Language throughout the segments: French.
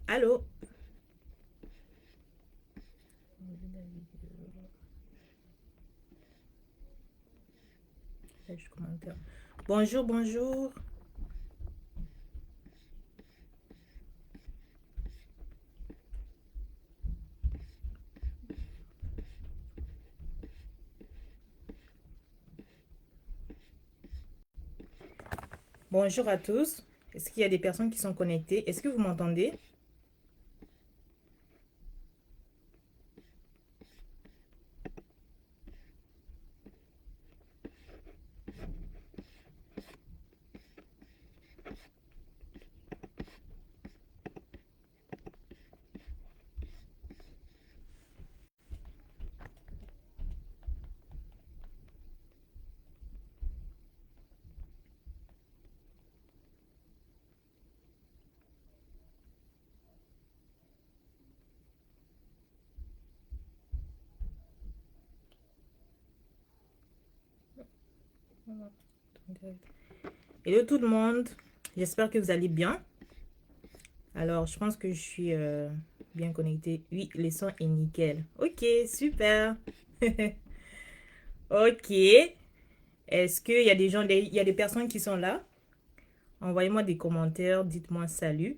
Allô? Bonjour, bonjour. Bonjour à tous. Est-ce qu'il y a des personnes qui sont connectées? Est-ce que vous m'entendez? Hello tout le monde. J'espère que vous allez bien. Alors, je pense que je suis bien connectée. Oui, le son est nickel. Ok, super. Ok. Est-ce qu'il y a des gens, il y a des personnes qui sont là? Envoyez-moi des commentaires. Dites-moi salut.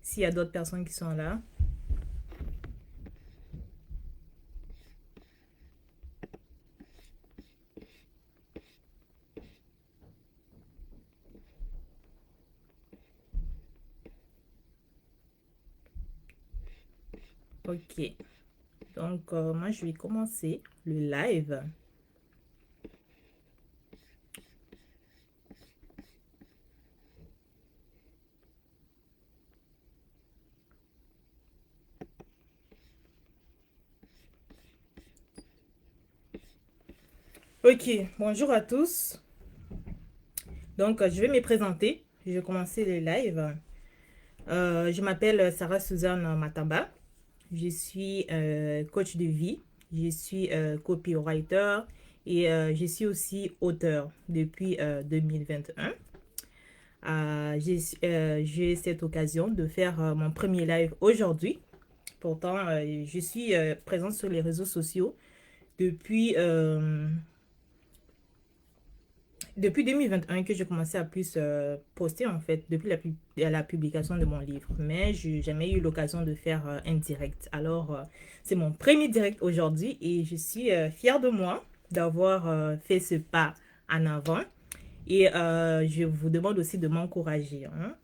S'il y a d'autres personnes qui sont là. Ok. Donc, moi, je vais commencer le live. Ok, bonjour à tous. Donc, je vais me présenter. Je vais commencer le live. Je m'appelle Sarah Suzanne Matamba. Je suis coach de vie. Je suis copywriter et je suis aussi auteur depuis 2021. J'ai cette occasion de faire mon premier live aujourd'hui. Pourtant, je suis présente sur les réseaux sociaux depuis depuis 2021 que j'ai commencé à plus poster en fait, depuis la publication de mon livre. Mais je n'ai jamais eu l'occasion de faire un direct. Alors, c'est mon premier direct aujourd'hui et je suis fière de moi d'avoir fait ce pas en avant. Et je vous demande aussi de m'encourager, hein.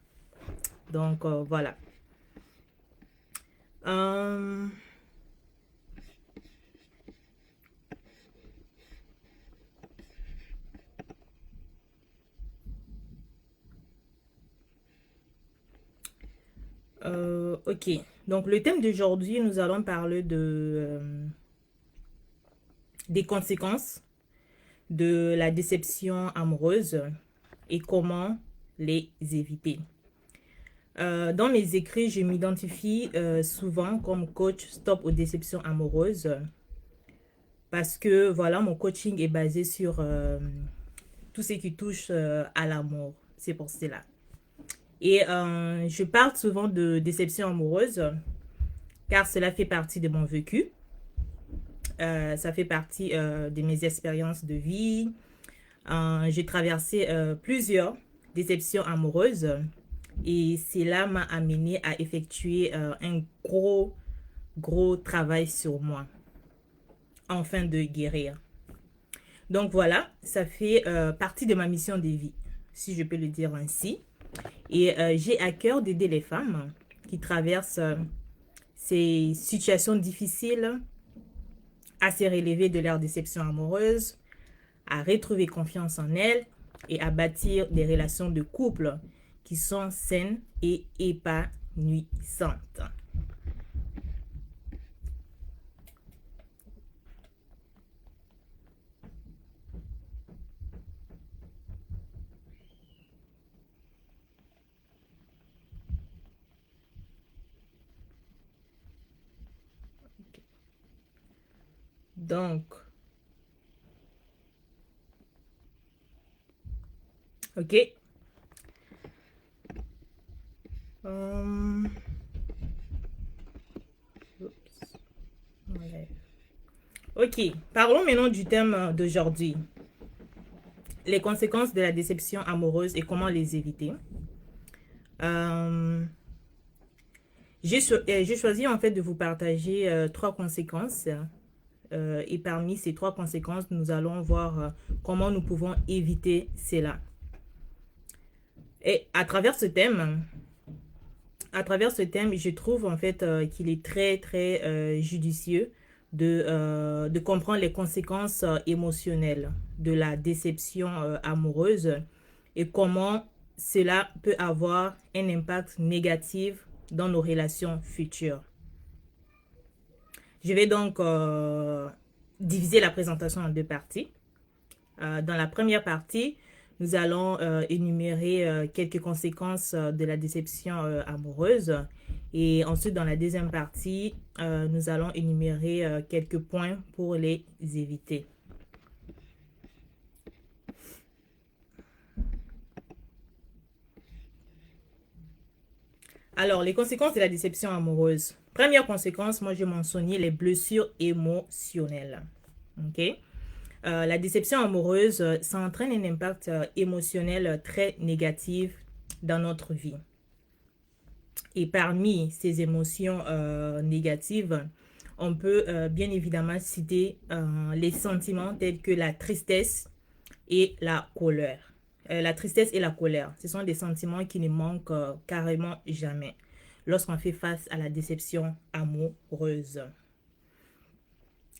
Donc, voilà. Euh, ok. Donc, le thème d'aujourd'hui, nous allons parler des conséquences de la déception amoureuse et comment les éviter. Dans mes écrits, je m'identifie souvent comme coach stop aux déceptions amoureuses parce que voilà, mon coaching est basé sur tout ce qui touche à l'amour. C'est pour cela. Et je parle souvent de déception amoureuse car cela fait partie de mon vécu. Ça fait partie de mes expériences de vie. J'ai traversé plusieurs déceptions amoureuses et cela m'a amené à effectuer un gros travail sur moi afin de guérir. Donc voilà, ça fait partie de ma mission de vie, si je peux le dire ainsi. Et j'ai à cœur d'aider les femmes qui traversent ces situations difficiles à se relever de leur déception amoureuse, à retrouver confiance en elles et à bâtir des relations de couple qui sont saines et épanouissantes. Donc, ok. Ok, parlons maintenant du thème d'aujourd'hui. Les conséquences de la déception amoureuse et comment les éviter. Euh, j'ai choisi en fait de vous partager trois conséquences. Et parmi ces trois conséquences, nous allons voir comment nous pouvons éviter cela. Et à travers ce thème, je trouve en fait qu'il est très judicieux de comprendre les conséquences émotionnelles de la déception amoureuse et comment cela peut avoir un impact négatif dans nos relations futures. Je vais donc diviser la présentation en deux parties. Dans la première partie, nous allons énumérer quelques conséquences de la déception amoureuse. Et ensuite, dans la deuxième partie, nous allons énumérer quelques points pour les éviter. Alors, les conséquences de la déception amoureuse. Première conséquence, moi j'ai mentionné les blessures émotionnelles. Ok? La déception amoureuse, ça entraîne un impact émotionnel très négatif dans notre vie. Et parmi ces émotions négatives, on peut bien évidemment citer les sentiments tels que la tristesse et la colère. La tristesse et la colère, ce sont des sentiments qui ne manquent carrément jamais lorsqu'on fait face à la déception amoureuse.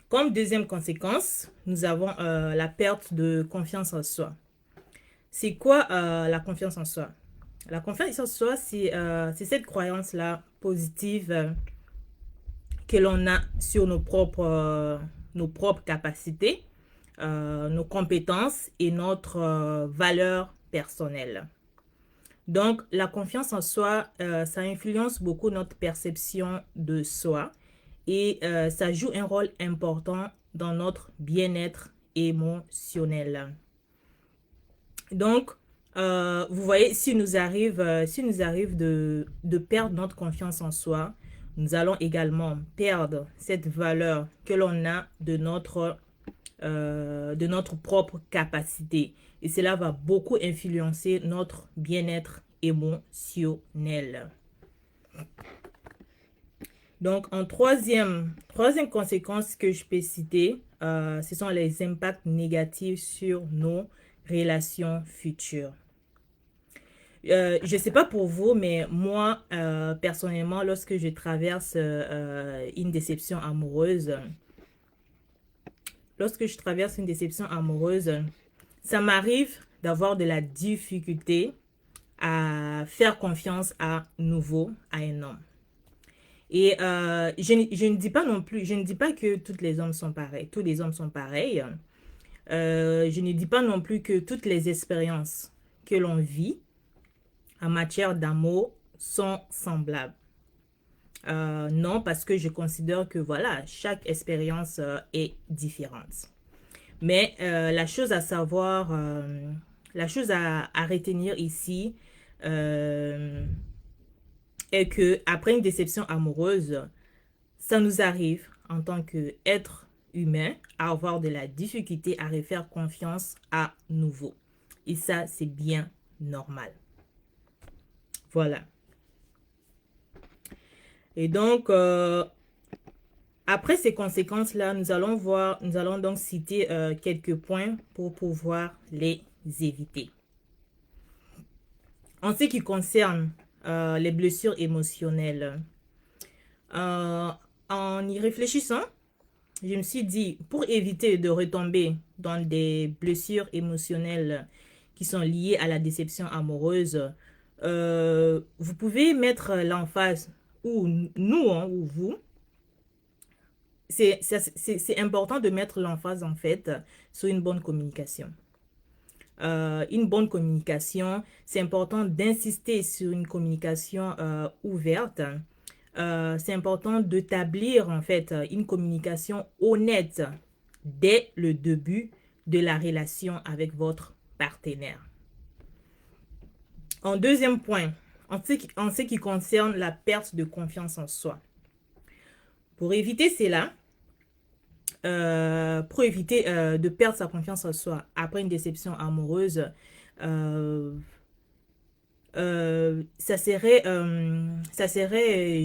Comme deuxième conséquence, nous avons la perte de confiance en soi. C'est quoi la confiance en soi? La confiance en soi, c'est cette croyance-là positive que l'on a sur nos propres capacités, nos compétences et notre valeur personnelle. Donc, la confiance en soi, ça influence beaucoup notre perception de soi et ça joue un rôle important dans notre bien-être émotionnel. Donc, vous voyez, s'il nous arrive de perdre notre confiance en soi, nous allons également perdre cette valeur que l'on a de notre propre capacité. Et cela va beaucoup influencer notre bien-être émotionnel. Donc, en troisième conséquence que je peux citer, ce sont les impacts négatifs sur nos relations futures. Je ne sais pas pour vous, mais moi, personnellement, lorsque je traverse une déception amoureuse, ça m'arrive d'avoir de la difficulté à faire confiance à nouveau à un homme. Et je ne dis pas non plus, je ne dis pas que tous les hommes sont pareils. Je ne dis pas non plus que toutes les expériences que l'on vit en matière d'amour sont semblables. Non, parce que je considère que voilà, chaque expérience est différente. Mais la chose à savoir, la chose à retenir ici est que après une déception amoureuse, ça nous arrive en tant qu'être humain à avoir de la difficulté à refaire confiance à nouveau. Et ça, c'est bien normal. Voilà. Et donc, après ces conséquences-là, nous allons donc citer quelques points pour pouvoir les éviter. En ce qui concerne les blessures émotionnelles, en y réfléchissant, je me suis dit, pour éviter de retomber dans des blessures émotionnelles qui sont liées à la déception amoureuse, vous pouvez mettre l'emphase, ou nous, hein, ou vous, c'est important de mettre l'emphase en fait sur une bonne communication. Une bonne communication, c'est important d'insister sur une communication ouverte. C'est important d'établir en fait une communication honnête dès le début de la relation avec votre partenaire. En deuxième point, en ce qui concerne la perte de confiance en soi. Pour éviter cela, pour éviter de perdre sa confiance en soi après une déception amoureuse, ça serait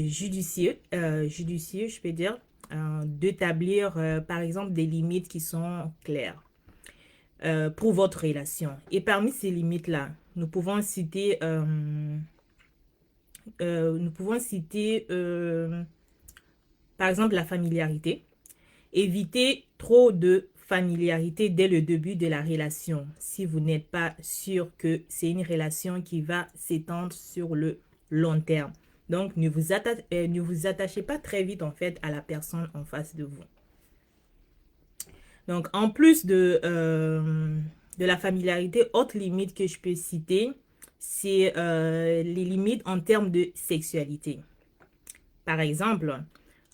judicieux, je peux dire, d'établir, par exemple, des limites qui sont claires pour votre relation. Et parmi ces limites-là, nous pouvons citer, par exemple, la familiarité. Évitez trop de familiarité dès le début de la relation si vous n'êtes pas sûr que c'est une relation qui va s'étendre sur le long terme. Donc, ne vous attachez pas très vite en fait à la personne en face de vous. Donc, en plus de la familiarité, autre limite que je peux citer, c'est les limites en termes de sexualité. Par exemple,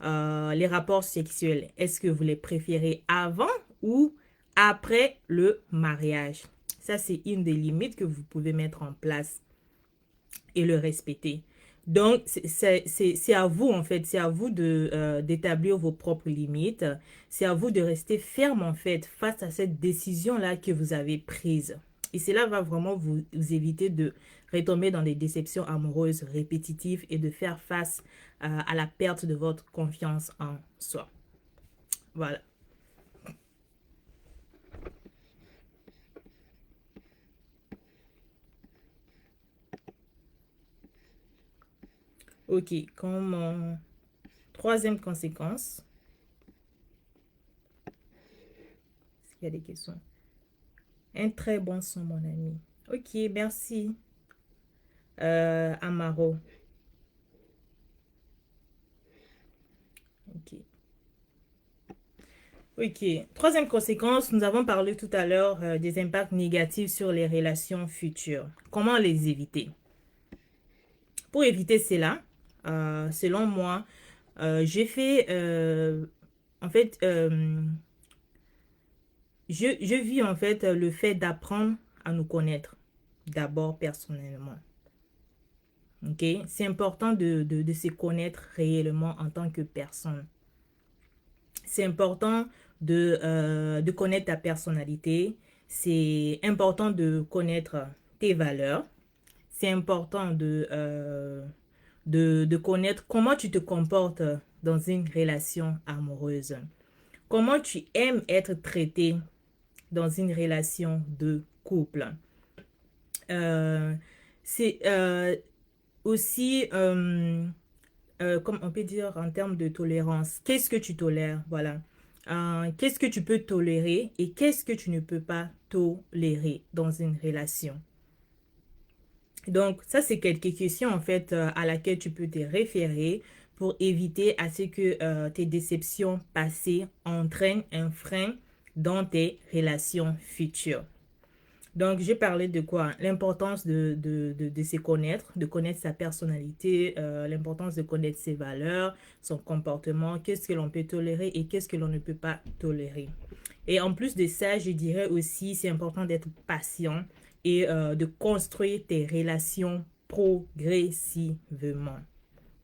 les rapports sexuels, est-ce que vous les préférez avant ou après le mariage? Ça, c'est une des limites que vous pouvez mettre en place et le respecter. Donc, c'est à vous, en fait, c'est à vous d'établir vos propres limites. C'est à vous de rester ferme, en fait, face à cette décision-là que vous avez prise. Et cela va vraiment vous éviter de retomber dans des déceptions amoureuses répétitives et de faire face à la perte de votre confiance en soi. Voilà. Ok, comme troisième conséquence, est-ce qu'il y a des questions? Un très bon son, mon ami. Ok, merci. Amaro. Ok. Ok. Troisième conséquence, nous avons parlé tout à l'heure des impacts négatifs sur les relations futures. Comment les éviter? Pour éviter cela, selon moi, j'ai fait, en fait, je vis en fait le fait d'apprendre à nous connaître d'abord personnellement. Ok? C'est important de se connaître réellement en tant que personne. C'est important de connaître ta personnalité. C'est important de connaître tes valeurs. C'est important de connaître comment tu te comportes dans une relation amoureuse. Comment tu aimes être traité dans une relation de couple. Euh, c'est aussi, comme on peut dire en termes de tolérance, qu'est-ce que tu tolères? Voilà. Qu'est-ce que tu peux tolérer et qu'est-ce que tu ne peux pas tolérer dans une relation? Donc, ça, c'est quelques questions, en fait, à laquelle tu peux te référer pour éviter à ce que tes déceptions passées entraînent un frein dans tes relations futures. Donc, j'ai parlé de quoi? L'importance de se connaître, de connaître sa personnalité, l'importance de connaître ses valeurs, son comportement, qu'est-ce que l'on peut tolérer et qu'est-ce que l'on ne peut pas tolérer. Et en plus de ça, je dirais aussi, c'est important d'être patient et de construire tes relations progressivement.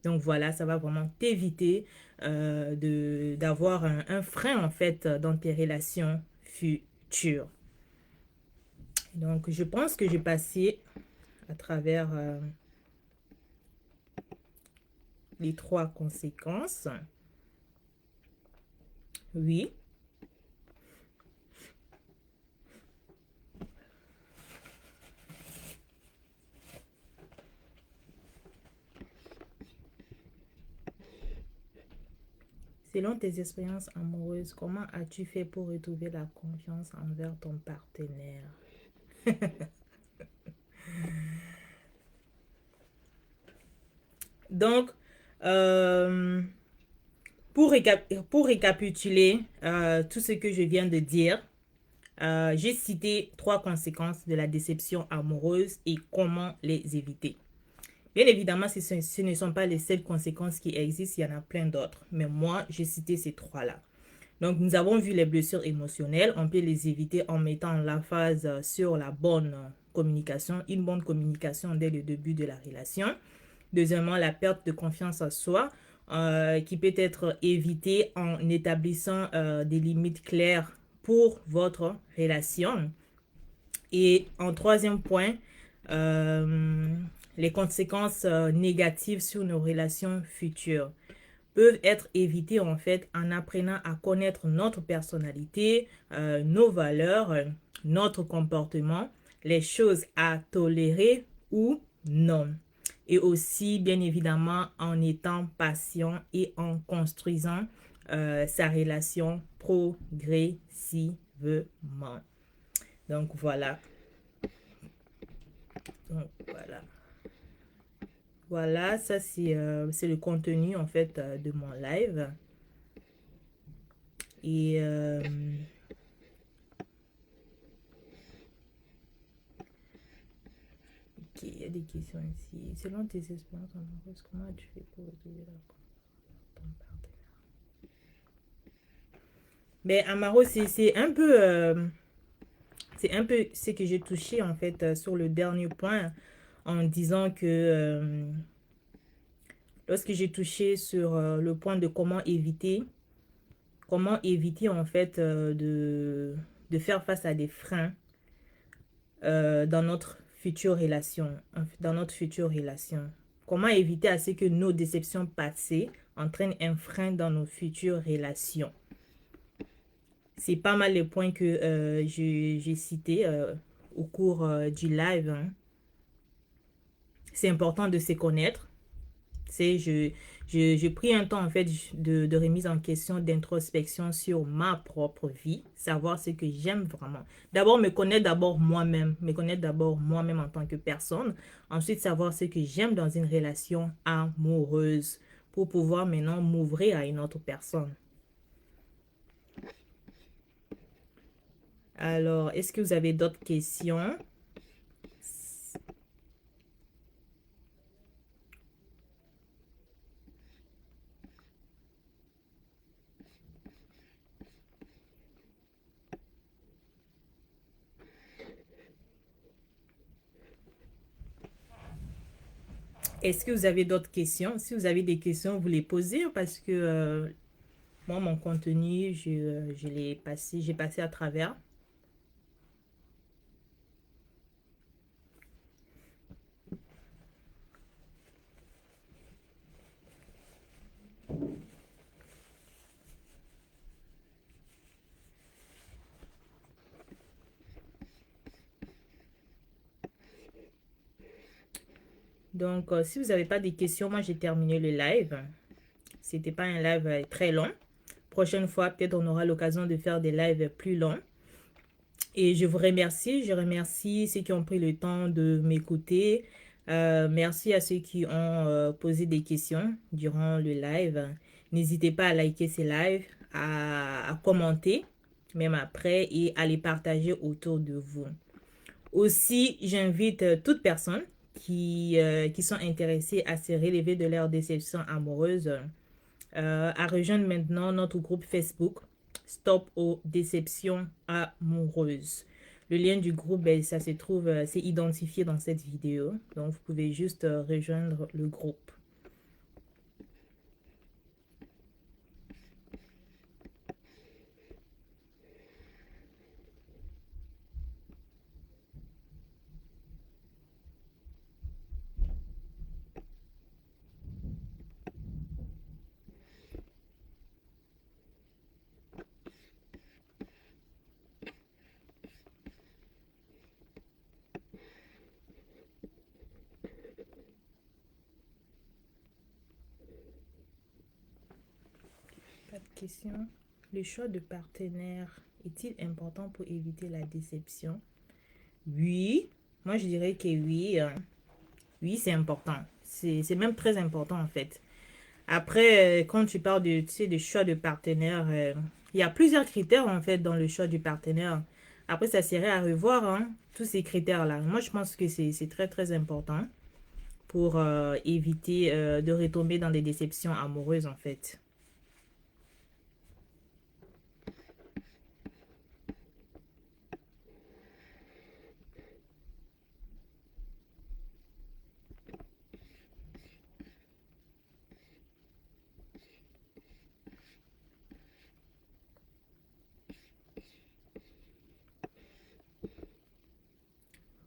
Donc voilà, ça va vraiment t'éviter d'avoir un frein en fait dans tes relations futures. Donc je pense que j'ai passé à travers les trois conséquences. Oui. Selon tes expériences amoureuses, comment as-tu fait pour retrouver la confiance envers ton partenaire? Donc, euh, pour récapituler tout ce que je viens de dire, j'ai cité trois conséquences de la déception amoureuse et comment les éviter. Bien évidemment, ce ne sont pas les seules conséquences qui existent, il y en a plein d'autres. Mais moi, j'ai cité ces trois-là. Donc, nous avons vu les blessures émotionnelles. On peut les éviter en mettant l'emphase sur la bonne communication, une bonne communication dès le début de la relation. Deuxièmement, la perte de confiance en soi. qui peut être évité en établissant des limites claires pour votre relation. Et en troisième point, les conséquences négatives sur nos relations futures peuvent être évitées en fait en apprenant à connaître notre personnalité, nos valeurs, notre comportement, les choses à tolérer ou non. Et aussi, bien évidemment, en étant patient et en construisant sa relation progressivement. Donc voilà. Donc voilà. Voilà, ça c'est le contenu en fait de mon live. Et ok, il y a des questions ici. Selon tes expériences amoureuses, comment tu fais pour retrouver ton partenaire? Mais Amaro, c'est c'est un peu ce que j'ai touché en fait sur le dernier point en disant que lorsque j'ai touché sur le point de comment éviter en fait de faire face à des freins dans notre future relation, dans notre future relation. Comment éviter à ce que nos déceptions passées entraînent un frein dans nos futures relations. C'est pas mal les points que j'ai cités au cours du live. Hein. C'est important de se connaître. C'est j'ai pris un temps en fait de remise en question, d'introspection sur ma propre vie, savoir ce que j'aime vraiment. D'abord me connaître d'abord moi-même, me connaître d'abord moi-même en tant que personne. Ensuite savoir ce que j'aime dans une relation amoureuse pour pouvoir maintenant m'ouvrir à une autre personne. Alors, est-ce que vous avez d'autres questions? Est-ce que vous avez d'autres questions? Si vous avez des questions, vous les posez parce que moi, mon contenu, je l'ai passé, j'ai passé à travers. Donc, si vous n'avez pas de questions, moi, j'ai terminé le live. C'était pas un live très long. Prochaine fois, peut-être on aura l'occasion de faire des lives plus longs. Et je vous remercie. Je remercie ceux qui ont pris le temps de m'écouter. Merci à ceux qui ont posé des questions durant le live. N'hésitez pas à liker ces lives, à commenter, même après, et à les partager autour de vous. Aussi, j'invite toute personne qui sont intéressées à se relever de leur déception amoureuse à rejoindre maintenant notre groupe Facebook Stop aux déceptions amoureuses. Le lien du groupe, ben, ça se trouve, c'est identifié dans cette vidéo. Donc, vous pouvez juste rejoindre le groupe. Pas de question. Le choix de partenaire est-il important pour éviter la déception? Oui, moi je dirais que oui. Oui, c'est important. C'est même très important en fait. Après, quand tu parles de, tu sais, de choix de partenaire, il y a plusieurs critères en fait dans le choix du partenaire. Après, ça serait à revoir hein, tous ces critères-là. Moi, je pense que c'est très très important pour éviter de retomber dans des déceptions amoureuses en fait.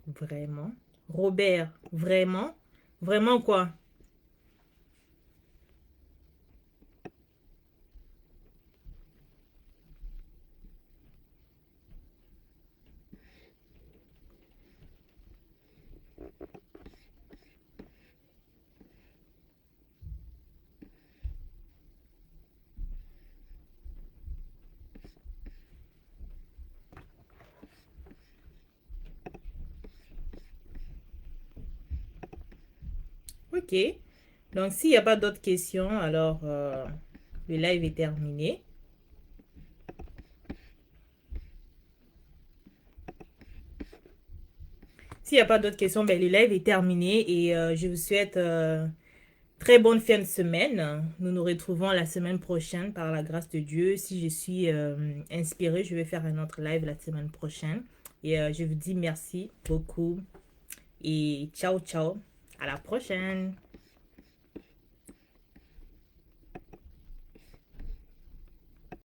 Vraiment. Robert, vraiment? Vraiment quoi? Ok. Donc, s'il n'y a pas d'autres questions, alors le live est terminé. S'il n'y a pas d'autres questions, ben, le live est terminé et je vous souhaite très bonne fin de semaine. Nous nous retrouvons la semaine prochaine par la grâce de Dieu. Si je suis inspirée, je vais faire un autre live la semaine prochaine. Et je vous dis merci beaucoup et ciao ciao. À la prochaine.